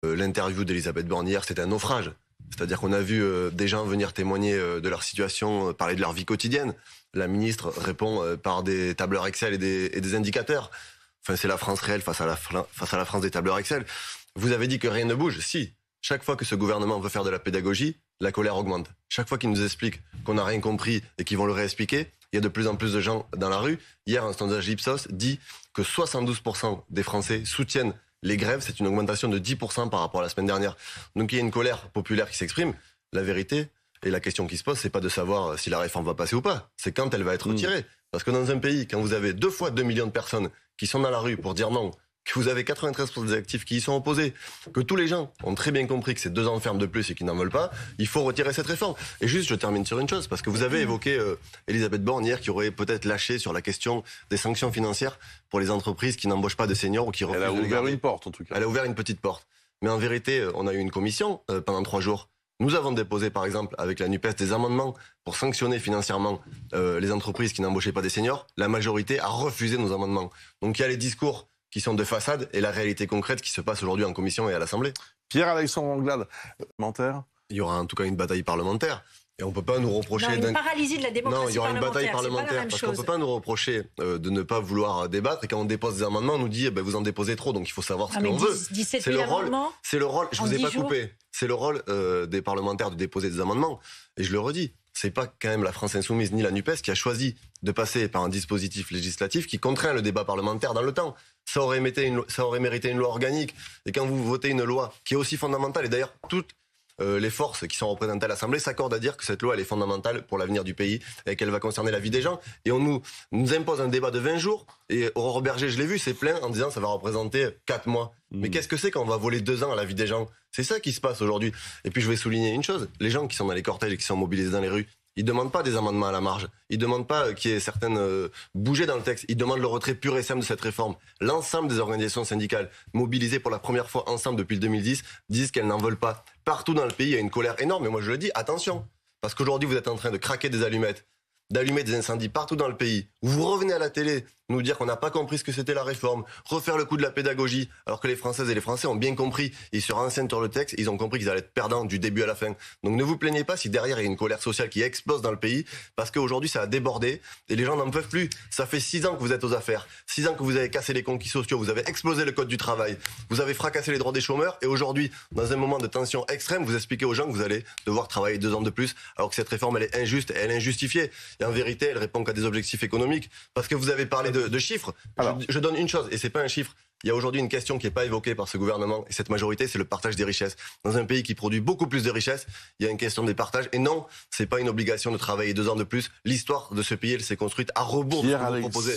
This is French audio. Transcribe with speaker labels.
Speaker 1: L'interview d'Elisabeth Borne hier, c'était un naufrage. C'est-à-dire qu'on a vu des gens venir témoigner de leur situation, parler de leur vie quotidienne. La ministre répond par des tableurs Excel et des indicateurs. Enfin, c'est la France réelle face à la France des tableurs Excel. Vous avez dit que rien ne bouge. Si, chaque fois que ce gouvernement veut faire de la pédagogie, la colère augmente. Chaque fois qu'ils nous expliquent qu'on n'a rien compris et qu'ils vont le réexpliquer, il y a de plus en plus de gens dans la rue. Hier, un sondage Ipsos dit que 72% des Français soutiennent les grèves. C'est une augmentation de 10% par rapport à la semaine dernière. Donc il y a une colère populaire qui s'exprime. La vérité, et la question qui se pose, c'est pas de savoir si la réforme va passer ou pas. C'est quand elle va être retirée. Parce que dans un pays, quand vous avez 2 fois 2 millions de personnes qui sont dans la rue pour dire non, que vous avez 93% des actifs qui y sont opposés, que tous les gens ont très bien compris que c'est 2 ans de ferme de plus et qu'ils n'en veulent pas, il faut retirer cette réforme. Et juste, je termine sur une chose, parce que vous avez évoqué Elisabeth Borne hier qui aurait peut-être lâché sur la question des sanctions financières pour les entreprises qui n'embauchent pas de seniors ou qui refusent de les garder.
Speaker 2: Elle a ouvert une porte, en tout cas.
Speaker 1: Elle a ouvert une petite porte. Mais en vérité, on a eu une commission pendant 3 jours. Nous avons déposé, par exemple, avec la NUPES, des amendements pour sanctionner financièrement les entreprises qui n'embauchaient pas des seniors. La majorité a refusé nos amendements. Donc il y a les discours qui sont de façade et la réalité concrète qui se passe aujourd'hui en commission et à l'Assemblée.
Speaker 2: Pierre-Alexandre Anglade, parlementaire.
Speaker 1: Il y aura en tout cas une bataille parlementaire. Et on ne peut pas nous reprocher...
Speaker 3: Non, une paralysie de la démocratie.
Speaker 1: Non, il y aura une bataille parlementaire. Parce qu'on ne peut pas nous reprocher de ne pas vouloir débattre. Et quand on dépose des amendements, on nous dit vous en déposez trop, donc il faut savoir ce qu'on veut.
Speaker 3: 17 000 amendements.
Speaker 1: C'est le rôle, je ne vous ai pas coupé. C'est le rôle des parlementaires de déposer des amendements. Et je le redis, c'est pas quand même la France Insoumise ni la NUPES qui a choisi de passer par un dispositif législatif qui contraint le débat parlementaire dans le temps. Ça aurait mérité une loi organique. Et quand vous votez une loi qui est aussi fondamentale, et d'ailleurs toutes les forces qui sont représentées à l'Assemblée s'accordent à dire que cette loi elle est fondamentale pour l'avenir du pays et qu'elle va concerner la vie des gens. Et on nous impose un débat de 20 jours. Et Aurore Berger, je l'ai vu, c'est plein en disant ça va représenter 4 mois. Mais qu'est-ce que c'est quand on va voler 2 ans à la vie des gens? C'est ça qui se passe aujourd'hui. Et puis je vais souligner une chose, les gens qui sont dans les cortèges et qui sont mobilisés dans les rues, ils demandent pas des amendements à la marge. Ils demandent pas qu'il y ait certaines bougées dans le texte. Ils demandent le retrait pur et simple de cette réforme. L'ensemble des organisations syndicales mobilisées pour la première fois ensemble depuis le 2010 disent qu'elles n'en veulent pas. Partout dans le pays, il y a une colère énorme. Et moi, je le dis, attention. Parce qu'aujourd'hui, vous êtes en train de craquer des allumettes, d'allumer des incendies partout dans le pays. Vous revenez à la télé nous dire qu'on n'a pas compris ce que c'était la réforme, refaire le coup de la pédagogie, alors que les Françaises et les Français ont bien compris, ils se renseignent sur le texte, ils ont compris qu'ils allaient être perdants du début à la fin. Donc ne vous plaignez pas si derrière il y a une colère sociale qui explose dans le pays, parce qu'aujourd'hui ça a débordé et les gens n'en peuvent plus. Ça fait 6 ans que vous êtes aux affaires, 6 ans que vous avez cassé les conquis sociaux, vous avez explosé le code du travail, vous avez fracassé les droits des chômeurs et aujourd'hui, dans un moment de tension extrême, vous expliquez aux gens que vous allez devoir travailler 2 ans de plus, alors que cette réforme elle est injuste et elle est injustifiée. Et en vérité, elle répond qu'à des objectifs économiques, parce que vous avez parlé de chiffres. Je donne une chose, et c'est pas un chiffre. Il y a aujourd'hui une question qui n'est pas évoquée par ce gouvernement et cette majorité, c'est le partage des richesses. Dans un pays qui produit beaucoup plus de richesses, il y a une question des partages. Et non, c'est pas une obligation de travailler 2 ans de plus. L'histoire de ce pays, elle s'est construite à rebours de ce que vous proposez.